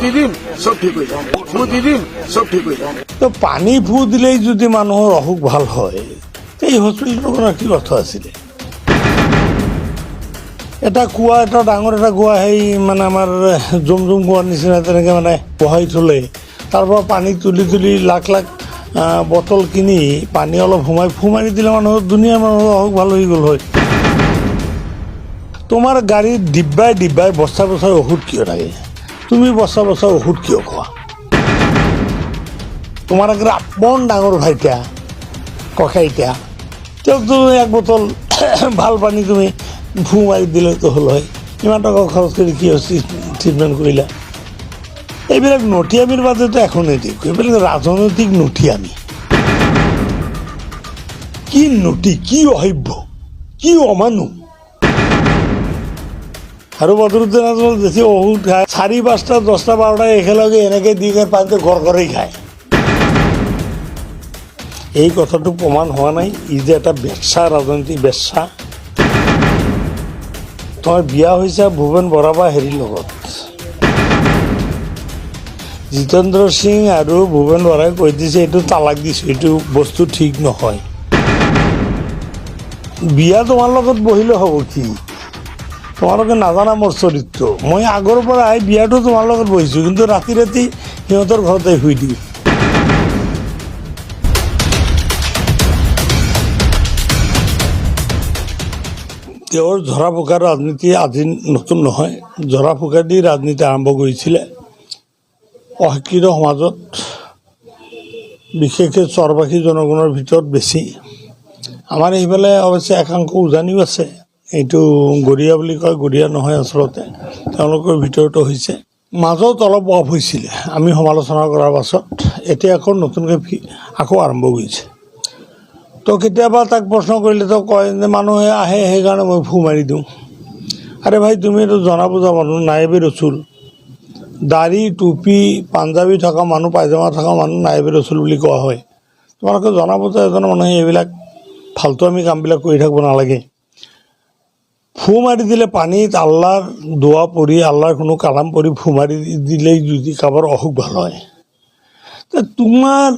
দিদিম সব ঠিক হয়ে যাবে, দিদিম সব ঠিক হয়ে যাবে। তো পানী ফু দিলেই যদি মানুহৰ অসুখ ভাল হয়, এই হস্পিটেলখনৰ কি অৰ্থ আছিলে? এটা কুঁৱা, এটা ডাঙৰ এটা কুঁৱা, সেই মানে আমাৰ জুম কুঁৱাৰ নিচিনা তেনেকৈ মানে বহাই থ'লে তাৰ পৰা পানী তুলি তুলি লাখ লাখ বটল কিনি পানী অলপ ফু মাৰি দিলে মানুহৰ দুনিয়াৰ মানুহৰ অসুখ ভাল হৈ গ'ল হয়। তোমাৰ গাড়ীত ডিব্বাই ডিব্বাই বস্তা বস্তাৰ ঔষধ কিয় থাকে? তুমি বস্তা বস্তাৰ ঔষধ কিয় খোৱা? তোমাৰ একেবাৰে আপন ডাঙৰ ভাইটা ককাইটা, তেওঁক তুমি এক বটল ভাল পানী তুমি ফু মাৰি দিলেতো হ'ল হয়। ইমান টকা খৰচ কৰি কি ট্ৰিটমেণ্ট কৰিলা? এইবিলাক নটিয়ামিৰ বাদেতো একো নেদেখো। এইবিলাক ৰাজনৈতিক নটিয়ামি। কি নটি, কি অসভ্য, কি অমানুহ। আৰু বদৰুদ্দিন আজমল বেছি ঔষধ খায়, 4, 5টা 10টা 12টা একেলগে এনেকৈ দি পানীটো ঘৰ ঘৰেই খায়। এই কথাটো প্ৰমাণ হোৱা নাই ই যে এটা বেচা, ৰাজনীতি বেচা। তোমাৰ বিয়া হৈছে ভূপেন বৰা বা হেৰিৰ লগত। জিতেন্দ্ৰ সিং আৰু ভূপেন বৰাই কৈ দিছে এইটো তালাক দিছোঁ, এইটো বস্তু ঠিক নহয়। বিয়া তোমাৰ লগত বহিলে হ'ব কি? তোমালোকে নাজানা মোৰ চৰিত্ৰ। মই আগৰ পৰা বিয়াটো তোমাৰ লগত বহিছোঁ, কিন্তু ৰাতি ৰাতি সিহঁতৰ ঘৰতে শুই দিওঁ। তেওঁৰ ঝৰা ফুকাৰ ৰাজনীতি আজি নতুন নহয়। ঝৰা ফুকা দি ৰাজনীতি আৰম্ভ কৰিছিলে অশিক্ষিত সমাজত, বিশেষকৈ চৰবাসী জনগণৰ ভিতৰত বেছি। আমাৰ এইফালে অৱশ্যে একাংশ উজানিও আছে। এইটো গৰিয়া বুলি কয়, গৰিয়া নহয় আচলতে, তেওঁলোকৰ ভিতৰতো হৈছে। মাজত অলপ অফ হৈছিলে আমি সমালোচনা কৰাৰ পাছত, এতিয়া আকৌ নতুনকৈ আকৌ আৰম্ভ কৰিছে। তো কেতিয়াবা তাক প্ৰশ্ন কৰিলে তো কয় যে মানুহে আহে সেইকাৰণে মই ফু মাৰি দিওঁ। আৰে ভাই, তুমি এইটো জনা বুজা মানুহ, নায়েবে ৰচুল। দাড়ি টুপি পাঞ্জাবী থকা মানুহ, পায়জামা থকা মানুহ নায়েবে ৰচুল বুলি কোৱা হয়। তোমালোকে জনা বুজা এজন মানুহে এইবিলাক ফাল্টু আমি কামবিলাক কৰি থাকিব নালাগে। ফু মাৰি দিলে পানীত আল্লাৰ দোৱা পৰি, আল্লাৰ কোনো কালাম পৰি ফু মাৰি দিলেই যদি কাৰোবাৰ অসুখ ভাল হয়, তোমাৰ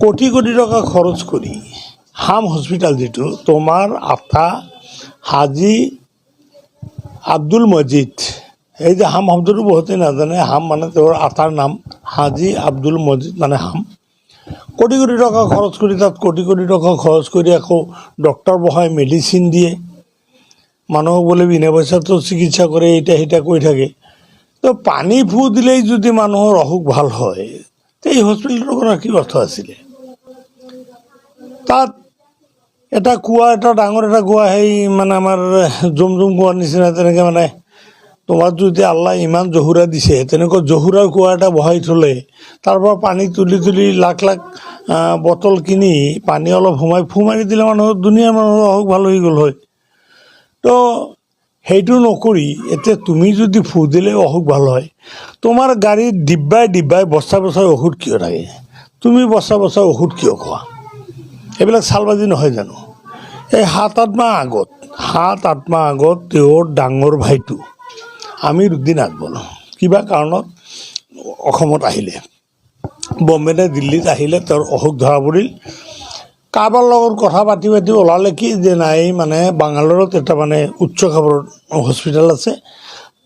কোটি কোটি টকা খৰচ কৰি হাম হস্পিটাল, যিটো তোমাৰ আতা হাজি আব্দুল মজিদ, এই যে হাম শব্দটো বহুতেই নাজানে, হাম মানে তেওঁৰ আতাৰ নাম, হাজি আব্দুল মজিদ মানে হাম। কোটি কোটি টকা খৰচ কৰি, তাত কোটি কোটি টকা খৰচ কৰি আকৌ ডক্টৰ বহাই মেডিচিন দিয়ে, মানুহক বোলে বিনা পইচাটো চিকিৎসা কৰে, এতিয়া সেইটা কৈ থাকে। তো পানী ফু দিলেই যদি মানুহৰ অসুখ ভাল হয়, এই হস্পিটেলখনৰ কি অৰ্থ আছিলে? তাত এটা কুঁৱা, এটা ডাঙৰ এটা কুঁৱা, সেই মানে আমাৰ জুম কুঁৱাৰ নিচিনা তেনেকৈ মানে তোমাক যদি আল্লাহ ইমান জহুৰা দিছে, তেনেকুৱা জহুৰাৰ কুঁৱা এটা বহাই থ'লে তাৰ পৰা পানী তুলি তুলি লাখ লাখ বটল কিনি পানী অলপ ফু মাৰি দিলে মানুহৰ দুনিয়াৰ মানুহৰ অসুখ ভাল হৈ গ'ল হয়। তো সেইটো নকৰি এতিয়া তুমি যদি ফু দিলে অসুখ ভাল হয়, তোমাৰ গাড়ীত ডিব্বাই ডিব্বাই বস্তা বস্তাৰ ঔষধ কিয় থাকে? তুমি বস্তা বস্তাৰ ঔষধ কিয় খোৱা? এইবিলাক চালবাজি নহয় জানো? এই 7-8 মাহ আগত তেওঁৰ ডাঙৰ ভাইটো আমিৰুদ্দিন আকবৰ কিবা কাৰণত অসমত আহিলে, বম্বে নে দিল্লীত আহিলে, তেওঁৰ অসুখ ধৰা পৰিল। কাৰোবাৰ লগত কথা পাতি পাতি ওলালে কি যে নাই, মানে বাংগালোৰত এটা মানে উচ্চ খাপৰ হস্পিটেল আছে,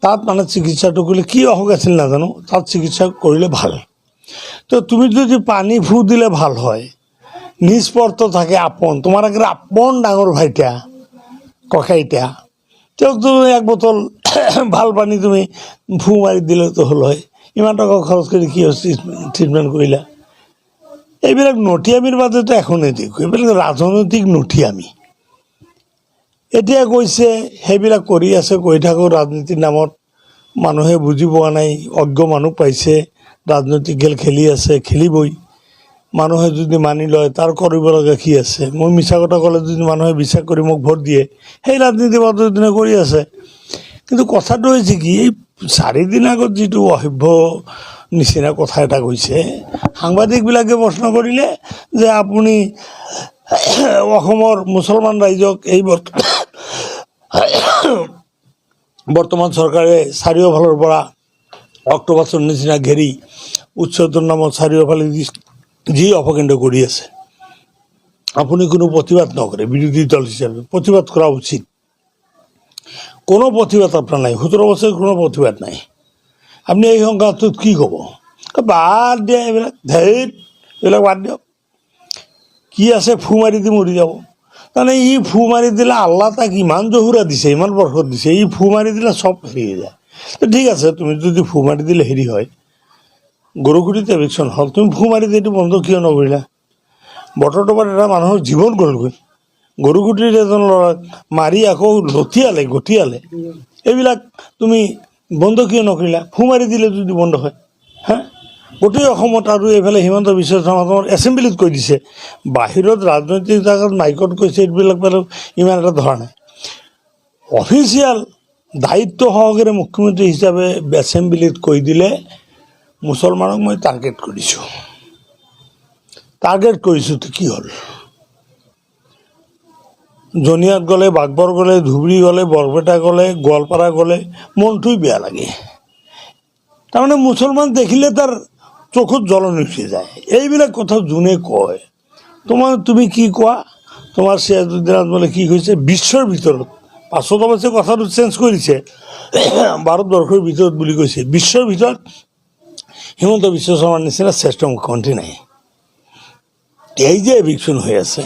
তাত মানে চিকিৎসাটো কৰিলে, কি অসুখ আছিল নাজানো, তাত চিকিৎসা কৰিলে ভাল। তো তুমি যদি পানী ফু দিলে ভাল হয়, নিষ্পৰ্ত থাকে আপন, তোমাৰ একেবাৰে আপন ডাঙৰ ভাইটা ককাইটা, তেওঁক তুমি এক বটল ভাল পানী তুমি ফু মাৰি দিলেতো হ'ল হয়। ইমান টকা খৰচ কৰি কি ট্ৰিটমেণ্ট কৰিলা? এইবিলাক নটিয়ামিৰ বাদেতো একো নেদেখো। এইবিলাক ৰাজনৈতিক নটিয়ামি। এতিয়া কৈছে সেইবিলাক কৰি আছে, কৰি থাকোঁ, ৰাজনীতিৰ নামত মানুহে বুজি পোৱা নাই, অজ্ঞ মানুহ পাইছে, ৰাজনৈতিক খেল খেলি আছে, খেলিবই। মানুহে যদি মানি লয় তাৰ কৰিব লগা কি আছে? মই মিছা কথা ক'লে যদি মানুহে বিশ্বাস কৰি মোক ভোট দিয়ে, সেই ৰাজনীতি পদ্ধতিনে কৰি আছে। কিন্তু কথাটো হৈছে কি, এই 4 দিন আগত যিটো অসভ্য নিচিনা কথা এটা কৈছে, সাংবাদিকবিলাকে প্ৰশ্ন কৰিলে যে আপুনি অসমৰ মুছলমান ৰাইজক এই বৰ্তমান চৰকাৰে চাৰিওফালৰ পৰা অক্টোপাছৰ নিচিনা ঘেৰি উচ্ছেদৰ নামত চাৰিওফালে যি অপকেন্দ্ৰ কৰি আছে, আপুনি কোনো প্ৰতিবাদ নকৰে বিৰোধী দল হিচাপে, প্ৰতিবাদ কৰা উচিত। কোনো প্ৰতিবাদ আপোনাৰ নাই, 17 বছৰ কোনো প্ৰতিবাদ নাই। আপুনি এই সংঘাতটোত কি ক'ব? বাদ দিয়া এইবিলাক, এইবিলাক বাদ দিয়ক। কি আছে ফু মাৰি দি মৰি যাব। তাৰমানে ই ফু মাৰি দিলে আল্লাহ তাক ইমান জহুৰা দিছে, ইমান বৰকত দিছে, ই ফু মাৰি দিলে চব হেৰি হৈ যায়। তো ঠিক আছে, তুমি যদি ফু মাৰি দিলে হেৰি হয়, গৰুগুৰিত এভিকশ্যন হ'ল, তুমি ফু মাৰি দি এইটো বন্ধ কিয় নকৰিলা? বতৰটোপাত এটা মানুহৰ জীৱন গ'লগৈ, গৰুগুৰিৰ এজন ল'ৰাক মাৰি আকৌ গঠিয়ালে, এইবিলাক তুমি বন্ধ কিয় নকৰিলা? ফু মাৰি দিলে যদি বন্ধ হয়, হা? গোটেই অসমত আৰু এইফালে হিমন্ত বিশ্ব শৰ্মাৰ এছেম্বলিত কৈ দিছে, বাহিৰত ৰাজনৈতিক জেগাত মাইকত কৈছে, এইবিলাক বাৰু ইমান এটা ধৰা নাই। অফিচিয়েল দায়িত্ব সহকাৰে মুখ্যমন্ত্ৰী হিচাপে এছেম্বলিত কৈ দিলে মুছলমানক মই টাৰ্গেট কৰিছোঁ তো কি হ'ল? জনিয়াত গ'লে, বাগবৰ গ'লে, ধুবুৰী গ'লে, বৰপেটা গ'লে, গোৱালপাৰা গ'লে মনটোই বেয়া লাগে। তাৰমানে মুছলমান দেখিলে তাৰ চকুত জ্বলনি উঠি যায়। এইবিলাক কথা যোনে কয়, তুমি কি কোৱা? তোমাৰ সিৰাজুদ্দিন আজমলে কি কৈছে? বিশ্বৰ ভিতৰত, পাছত অৱশ্যে কথাটো চেঞ্জ কৰিছে, ভাৰতবৰ্ষৰ ভিতৰত বুলি কৈছে, বিশ্বৰ ভিতৰত হিমন্ত বিশ্ব শৰ্মাৰ নিচিনা শ্ৰেষ্ঠ মুখ্যমন্ত্ৰী নাই। এই যে এভিকশ্যন হৈ আছে,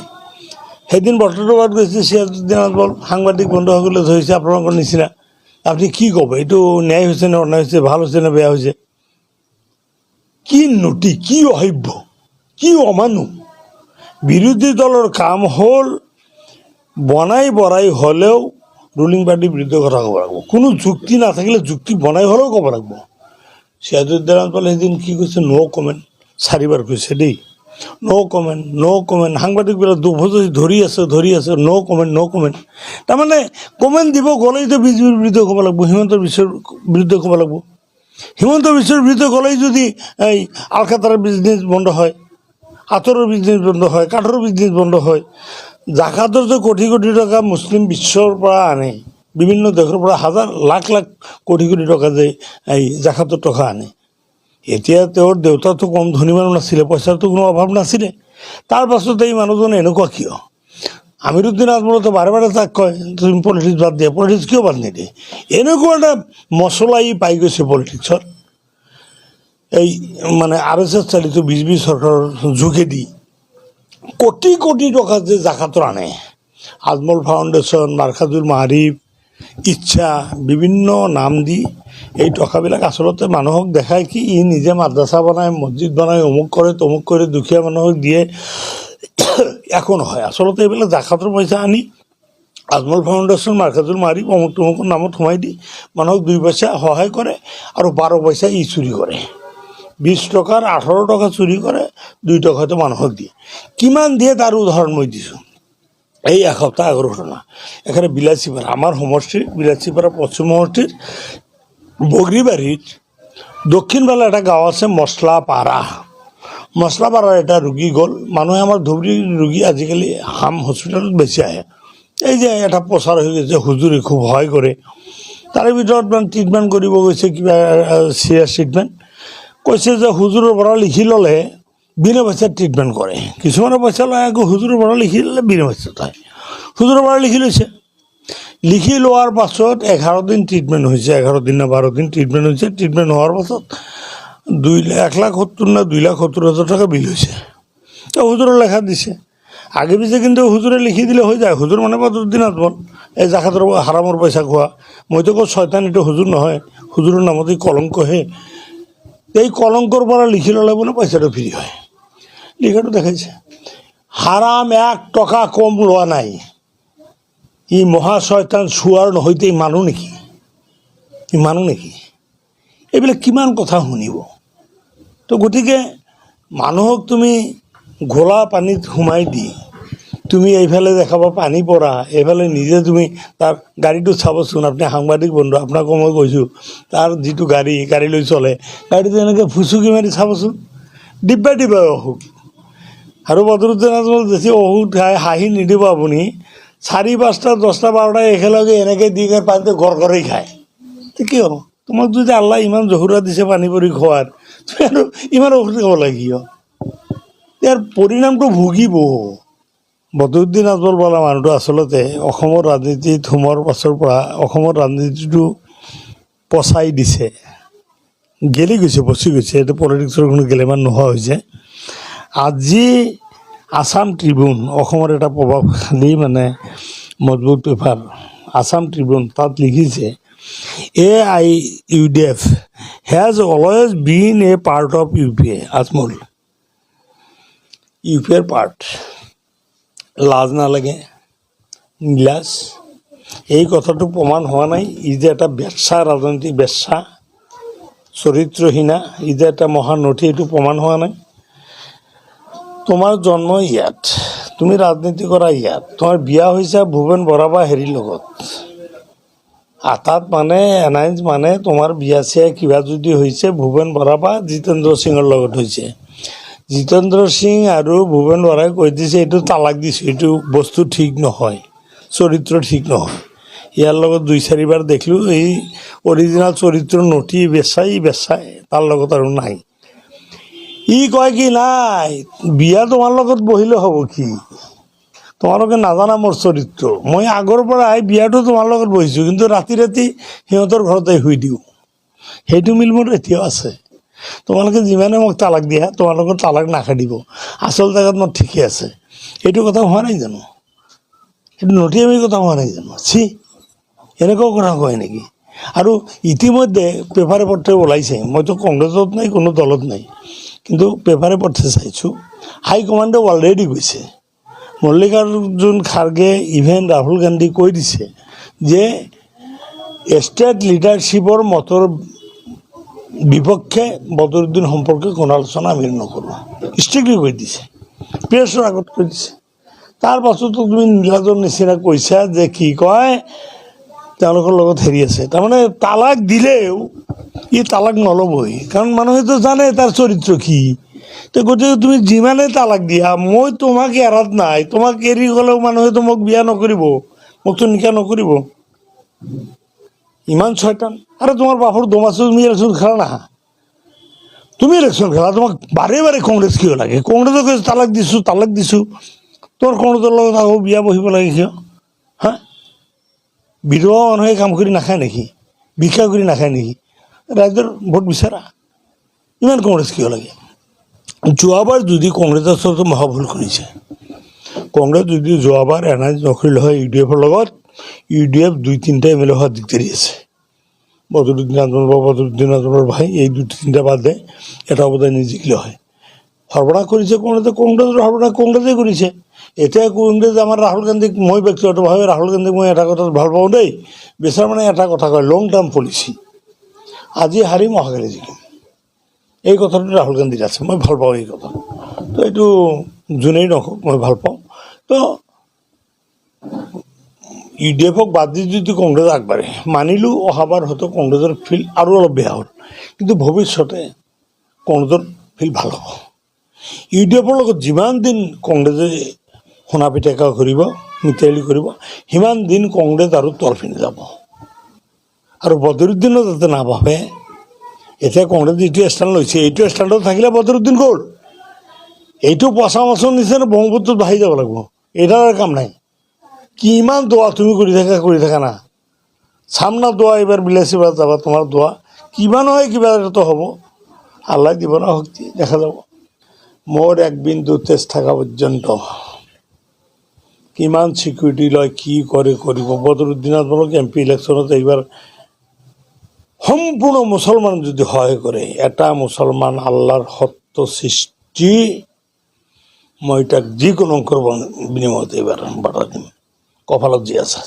সেইদিন বতৰটোপাত গৈছে সিৰাজুদ্দিন আজমল, সাংবাদিক বন্ধুসকলে ধৰিছে আপোনালোকৰ নিচিনা। আপুনি কি ক'ব? এইটো ন্যায় হৈছে নে অন্যায় হৈছে, ভাল হৈছে নে বেয়া হৈছে? কি নটি, কি অসভ্য, কি অমানুহ। বিৰোধী দলৰ কাম হ'ল বনাই বঢ়াই হ'লেও ৰুলিং পাৰ্টিৰ বিৰুদ্ধে কথা ক'ব লাগিব, কোনো যুক্তি নাথাকিলে যুক্তি বনাই হ'লেও ক'ব লাগিব। সিৰাজুদ্দিন আজমলে সেইদিন কি কৈছে? ন' কমেণ্ট 4বাৰ কৈছে দেই, ন' কমেণ্ট। সাংবাদিকবিলাক ধৰি আছে, ন' কমেণ্ট। তাৰমানে কমেণ্ট দিব গ'লেইতো বিজেপিৰ বিৰুদ্ধে ক'ব লাগিব, হিমন্ত বিশ্বৰ বিৰুদ্ধে ক'ব লাগিব। হিমন্ত বিশ্বৰ বিৰুদ্ধে গ'লেই যদি এই আলকাটাৰৰ বিজনেছ বন্ধ হয়, আঁতৰৰ বিজনেছ বন্ধ হয়, কাঠৰ বিজনেছ বন্ধ হয়, জাকাতৰ যে কোটি টকা মুছলিম বিশ্বৰ পৰা আনে, বিভিন্ন দেশৰ পৰা লাখ কোটি টকা যে এই জাকাতৰ টকা আনে। এতিয়া তেওঁৰ দেউতাটো কম ধনী মানুহ নাছিলে, পইচাৰতো কোনো অভাৱ নাছিলে, তাৰ পাছত এই মানুহজন এনেকুৱা কিয়? আমিৰুদ্দিন আজমলতো বাৰে তাক কয় তুমি পলিটিক্স বাদ দিয়া, পলিটিক্স কিয় বাদ নিদিয়ে? এনেকুৱা এটা মছলা ই পাই গৈছে পলিটিক্সৰ, এই মানে RSS চালিত বিজেপি চৰকাৰৰ যোগেদি কোটি টকা যে জাকাতৰ আনে, আজমল ফাউণ্ডেশ্যন, মাৰ্কাজুল মাৰিফ, ইচ্ছা, বিভিন্ন নাম দি এই টকাবিলাক আচলতে মানুহক দেখায় কি ই নিজে মাদ্ৰাছা বনায়, মছজিদ বনায়, অমুক কৰে তমুক কৰে, দুখীয়া মানুহক দিয়ে, একো নহয়। আচলতে এইবিলাক জাকাতৰ পইচা আনি আজমল ফাউণ্ডেশ্যন, মাৰ্কাজুল মাৰিফ, অমুক তমুকৰ নামত সোমাই দি মানুহক 2 পইচা সহায় কৰে আৰু 12 পইচা ই চুৰি কৰে। 20 টকাৰ 18 টকা চুৰি কৰে, 2 টকাটো মানুহক দিয়ে। কিমান দিয়ে তাৰ উদাহৰণ মই দিছোঁ। এই এসপ্তাহ আগৰ ঘটনা, এখানে বিলাসীপাড়া, আমাৰ সমষ্টিৰ বিলাসীপাড়া পশ্চিম সমষ্টিৰ বগৰিবাড়িৰ দক্ষিণফালে একটা গাঁও আছে মছলাপাড়াৰ এটা ৰোগী গ'ল। মানুহে আমাৰ ধুবুৰীৰ ৰোগী আজিকালি হাম হস্পিটেলত বেছি আহে। এই যে এটা প্ৰচাৰ হৈ গৈছে, হুজুৰে খুব ভয় কৰে, তাৰে ভিতৰত মানে ট্ৰিটমেণ্ট কৰিব গৈছে, কিবা চিৰিয়াছ ট্ৰিটমেণ্ট কৈছে যে হুজুৰৰ পৰা লিখি ল'লে বিনা পইচাত ট্ৰিটমেণ্ট কৰে। কিছুমানে পইচা লয়, আকৌ হুজুৰৰ পৰা লিখি ল'লে বিনা পইচাত হয়। হুজুৰৰ পৰা লিখি লৈছে, লিখি লোৱাৰ পাছত 11 দিন ট্ৰিটমেণ্ট হৈছে, 11 দিন না 12 দিন ট্ৰিটমেণ্ট হৈছে। ট্ৰিটমেণ্ট হোৱাৰ পাছত 1,70,000 না 2,70,000 টাকা বিল হৈছে। তো হুজুৰৰ লেখা দিছে, আগে পিছে কিন্তু হুজুৰে লিখি দিলে হৈ যায়। হুজুৰ মানে বদৰুদ্দিন আজমল, এই জাকাতৰ হাৰামৰ পইচা খোৱা। মইতো কওঁ শয়তান, এইটো হুজুৰ নহয়, হুজুৰৰ নামত এই কলংকহে। এই কলংকৰ পৰা লিখি ল'লে বোলে পইচাটো ফ্ৰী হয়। লিখাটো দেখাইছে, হাৰাম 1 টকা কম লোৱা নাই। ই মহা শয়তান চুৱাৰ নহৈতে মানুহ নেকি? এইবিলাক কিমান কথা শুনিব? তো গতিকে মানুহক তুমি ঘোলা পানীত সোমাই দি তুমি এইফালে দেখাবা পানী পৰা, এইফালে নিজে তুমি তাৰ গাড়ীটো চাবচোন, আপুনি সাংবাদিক বন্ধু, আপোনাকো মই কৈছোঁ, তাৰ যিটো গাড়ী লৈ চলে, গাড়ীটো এনেকৈ ফুচুকি মাৰি চাবচোন, ডিব্বাই অসুখ। আৰু বদৰুদ্দিন আজমল বেছি ঔষধ খাই হাঁহি নিদিব আপুনি, 4, 5, 10, 12 একেলগে এনেকৈ দি পানীটো গড় খায়। তো কি হ'ব? তোমাক যদি আল্লাহ ইমান জহুৰা দিছে পানী পৰি খোৱাৰ, তুমি আৰু ইমান ঔষধ খাব লাগিব। ইয়াৰ পৰিণামটো ভুগিব। বদৰুদ্দিন আজমল বোলা মানুহটো আচলতে অসমৰ ৰাজনীতিত সোমোৱাৰ পাছৰ পৰা অসমৰ ৰাজনীতিটো পচাই দিছে, গেলি গৈছে, পচি গৈছে। এইটো পলিটিক্সৰ কোনো গেলেমান নোহোৱা হৈছে। আজি আছাম ট্ৰিবিউন, অসমৰ এটা প্ৰভাৱশালী মানে মজবুত পেপাৰ আছাম ট্ৰিবিউন, তাত লিখিছে AIUDF has always been a part of UPA. Ajmal ইউপিএৰ পাৰ্ট। লাজ নালাগে নীলাজ, এই কথাটো প্ৰমাণ হোৱা নাই? ই যে এটা বেশ্যা, ৰাজনৈতিক বেশ্যা, চৰিত্ৰহীনা, ই যে এটা মহানথি, এইটো প্ৰমাণ হোৱা নাই? তোমাৰ জন্ম ইয়াত, তুমি ৰাজনীতি কৰা ইয়াত, তোমাৰ বিয়া হৈছে ভূপেন বৰা বা হেৰিৰ লগত। আটাত মানে এনাইন্স মানে তোমাৰ বিয়া চিয়া কিবা যদি হৈছে ভূপেন বৰা বা জিতেন্দ্ৰ সিঙৰ লগত হৈছে। জিতেন্দ্ৰ সিং আৰু ভূপেন বৰাই কৈ দিছে এইটো তালাক দিছোঁ, এইটো বস্তু ঠিক নহয়, চৰিত্ৰ ঠিক নহয়। ইয়াৰ লগত 2-4বাৰ দেখিলোঁ, এই অৰিজিনেল চৰিত্ৰ নথি বেচাই তাৰ লগত আৰু নাই। ই কয় কি নাই, বিয়া তোমাৰ লগত বহিলে হ'ব কি, তোমালোকে নাজানা মোৰ চৰিত্ৰ। মই আগৰ পৰাই বিয়াটো তোমাৰ লগত বহিছোঁ, কিন্তু ৰাতি ৰাতি সিহঁতৰ ঘৰতে শুই দিওঁ। সেইটো মিল মোৰ এতিয়াও আছে। তোমালোকে যিমানে মোক তালাক দিয়া, তোমালোকৰ তালাক নাখাদিব, আচল জেগাত মোৰ ঠিকেই আছে। এইটো কথা হোৱা নাই জানো? সেইটো নথি আমি কথা হোৱা নাই জানো? এনেকুৱাও কথা কয় নেকি? আৰু ইতিমধ্যে পেপাৰে পত্ৰে ওলাইছে, মইতো কংগ্ৰেছত নাই, কোনো দলত নাই, কিন্তু পেপাৰে পত্ৰে চাইছোঁ, হাইকমাণ্ডে অলৰেডি কৈছে, মল্লিকাৰ্জুন খাৰ্গে ইভেন ৰাহুল গান্ধী কৈ দিছে যে ষ্টেট লিডাৰশ্বিপৰ মতৰ বিপক্ষে বদৰুদ্দিন সম্পৰ্কে কোনো আলোচনা আমি নকৰোঁ, ষ্ট্ৰিক্টলি কৈ দিছে, প্ৰেছৰ আগত কৈ দিছে। তাৰ পাছতো তুমি নীলাজৰ নিচিনা কৈছা যে কি কয় তেওঁলোকৰ লগত হেৰি আছে। তাৰমানে তালাক দিলেও ই তালাক নল'বই, কাৰণ মানুহেতো জানে তাৰ চৰিত্ৰ কি। তো গতিকে তুমি যিমানে তালাক দিয়া, মই তোমাক এৰাত নাই, তোমাক এৰি গ'লেও মানুহেতো মোক বিয়া নকৰিব, মোকতো নিকা নকৰিব। ইমান ছয়তান। আৰে তোমাৰ বাপৰ দম আছে, তুমি ইলেকশ্যন খেলা না, তুমি ইলেকশ্যন খেলা, তোমাক বাৰে বাৰে কংগ্ৰেছ কিয় লাগে? কংগ্ৰেছক তালাক দিছোঁ, তোমাৰ কংগ্ৰেছৰ লগত আকৌ বিয়া বহিব লাগে কিয়? হা, বিধৱা মানুহে কাম কৰি নাখায় নেকি? ভিক্ষা কৰি নাখায় নেকি? ৰাইজৰ ভোট বিচাৰা, ইমান কংগ্ৰেছ কিয় লাগে? যোৱাবাৰ যদি কংগ্ৰেছৰ ওচৰতো মহাভুল কৰিছে, কংগ্ৰেছ যদি যোৱাবাৰ এনাউন্স নকৰিলে হয় UDFৰ লগত, UDF 2-3টা MLA হোৱা দিগদাৰি আছে। বদৰুদ্দিন আজমলৰ ভাই, এই 2-3টা বাদে এটা বোধহয় নিজিকিলে হয়। সৰ্বনাশ কৰিছে কংগ্ৰেছে, কংগ্ৰেছৰ সৰ্বনাশ কংগ্ৰেছে কৰিছে। এতিয়া কংগ্ৰেছ আমাৰ ৰাহুল গান্ধীক, মই ব্যক্তিগতভাৱে ৰাহুল গান্ধীক মই এটা কথা ভাল পাওঁ দেই, বেচাৰ মানে এটা কথা কয়, লং টাৰ্ম পলিচি। আজি হাৰিম, অহাকালি জিকিম, এই কথাটো ৰাহুল গান্ধীৰ আছে, মই ভাল পাওঁ এই কথা। তো এইটো যোনেই নকওক, মই ভাল পাওঁ। তো UDFক বাদ দি যদি কংগ্ৰেছ আগবাঢ়ে, মানিলোঁ অহাবাৰ হয়তো কংগ্ৰেছৰ ফিল্ড আৰু অলপ বেয়া হ'ল, কিন্তু ভৱিষ্যতে কংগ্ৰেছৰ ফিল্ড ভাল হ'ব। UDFৰ লগত যিমান দিন কংগ্ৰেছে সোণা পিটেকা কৰিব, মিঠাইলি কৰিব, সিমান দিন কংগ্ৰেছ আৰু তলফিনি যাব। আৰু বদৰুদ্দিনো যাতে নাভাবে, এতিয়া কংগ্ৰেছ যিটো ষ্টেণ্ড লৈছে, এইটো ষ্টেণ্ডত থাকিলে বদৰুদ্দিন গ'ল, এইটো পচা মাছৰ নিচিনা ব্ৰহ্মপুত্ৰত বাঢ়ি যাব লাগিব, এইডালৰ কাম নাই। কিমান দোৱা তুমি কৰি থাকা না, চাম না দোৱা, এইবাৰ বিলাসীবাৰ যাবা, তোমাৰ দোৱা কিবা নহয় কিবা এটা হ'ব, আল্লাহ দিব না শক্তি, দেখা যাব। মোৰ এক বিন্দু তেজ থকা পৰ্যন্ত কিমান চিকিউৰিটি লয়, কি কৰে কৰিব। বদৰুদ্দিন আজমলক MP ইলেকশ্যনত এইবাৰ সম্পূৰ্ণ মুছলমান যদি সহায় কৰে, এটা মুছলমান আল্লাহৰ সত্য সৃষ্টি, মই তাক যিকোনো অংকৰ বিনিময়ত এইবাৰ বাধা দিম, কপালত যি আছে।